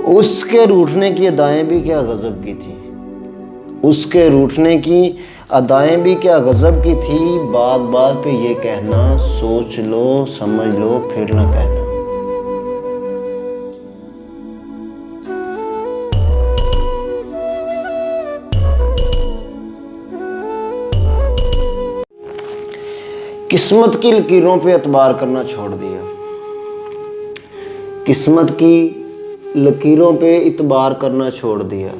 उसके रूठने की अदाएं भी क्या गजब की थी, उसके रूठने की अदाएं भी क्या गजब की थी। बात बात पे ये कहना, सोच लो समझ लो फिर ना कहना। किस्मत की लकीरों पे एतबार करना छोड़ दिया, किस्मत की लकीरों पे इतबार करना छोड़ दिया।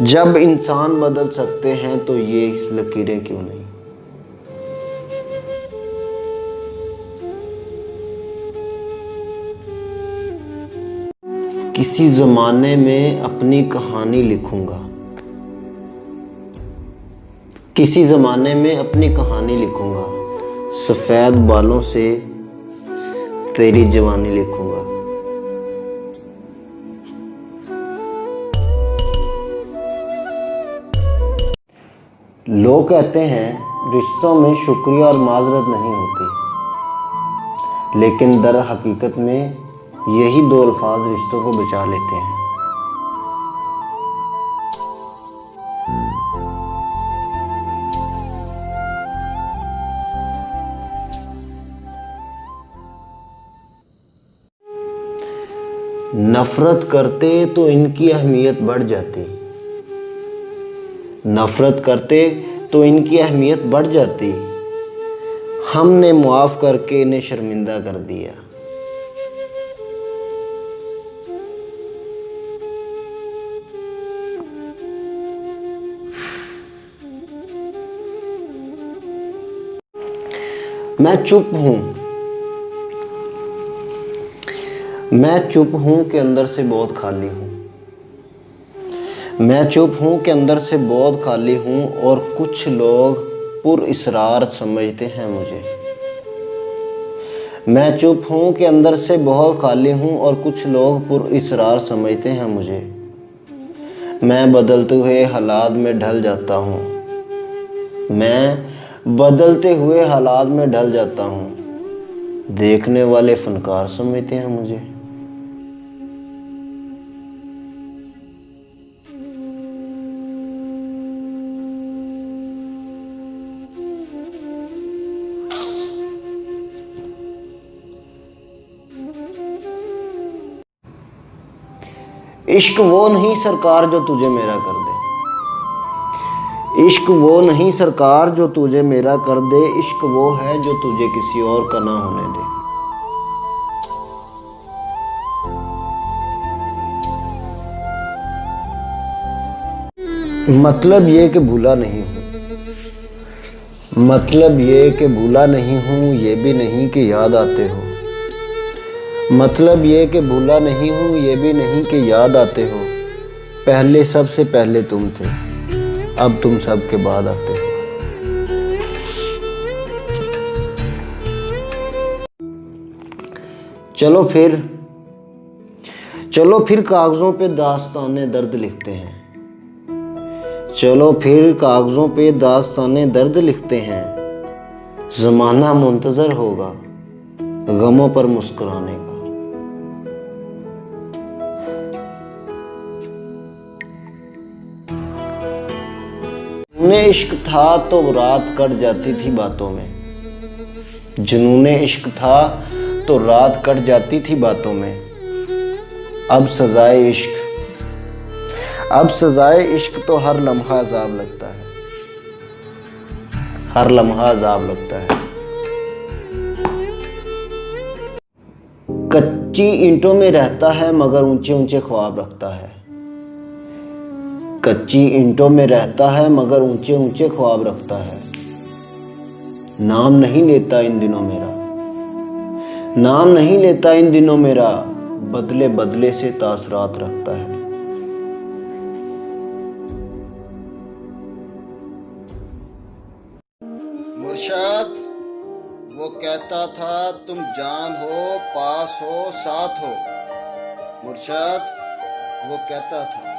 जब इंसान बदल सकते हैं तो ये लकीरें क्यों नहीं। किसी ज़माने में अपनी कहानी लिखूंगा, किसी ज़माने में अपनी कहानी लिखूंगा, सफ़ेद बालों से तेरी जवानी लिखूंगा। लोग कहते हैं रिश्तों में शुक्रिया और माजरत नहीं होती, लेकिन दर हकीकत में यही दो अल्फाज रिश्तों को बचा लेते हैं। नफरत करते तो इनकी अहमियत बढ़ जाती, नफरत करते तो इनकी अहमियत बढ़ जाती। हमने मुआफ़ करके इन्हें शर्मिंदा कर दिया। मैं चुप हूँ, मैं चुप हूँ कि अंदर से बहुत खाली हूँ। मैं चुप हूँ कि अंदर से बहुत खाली हूँ और कुछ लोग पुरइसरार समझते हैं मुझे। मैं चुप हूँ कि अंदर से बहुत खाली हूँ और कुछ लोग पुरइसरार समझते हैं मुझे। मैं बदलते हुए हालात में ढल जाता हूँ, मैं बदलते हुए हालात में ढल जाता हूँ। देखने वाले फनकार समझते हैं मुझे। इश्क वो नहीं सरकार जो तुझे मेरा कर दे, इश्क वो नहीं सरकार जो तुझे मेरा कर दे, इश्क वो है जो तुझे किसी और का ना होने दे। मतलब ये कि भूला नहीं हूँ, मतलब ये कि भूला नहीं हूँ, ये भी नहीं कि याद आते हो। मतलब ये कि भूला नहीं हूँ, ये भी नहीं कि याद आते हो। पहले सबसे पहले तुम थे, अब तुम सबके बाद आते हो। चलो फिर कागज़ों पे दास्ताने दर्द लिखते हैं, चलो फिर कागज़ों पे दास्ताने दर्द लिखते हैं। ज़माना मुंतज़र होगा गमों पर मुस्कुराने का। जुनूने इश्क था तो रात कट जाती थी बातों में, जुनूने इश्क था तो रात कट जाती थी बातों में। अब सजाए इश्क, अब सजाए इश्क तो हर लम्हा अज़ाब लगता है, हर लम्हा अज़ाब लगता है। कच्ची ईंटों में रहता है मगर ऊंचे ऊंचे ख्वाब रखता है, कच्ची ईंटों में रहता है मगर ऊंचे ऊंचे ख्वाब रखता है। नाम नहीं लेता इन दिनों मेरा, नाम नहीं लेता इन दिनों मेरा, बदले बदले से तासरात रखता है। मुर्शद वो कहता था तुम जान हो, पास हो, साथ हो। मुर्शद वो कहता था।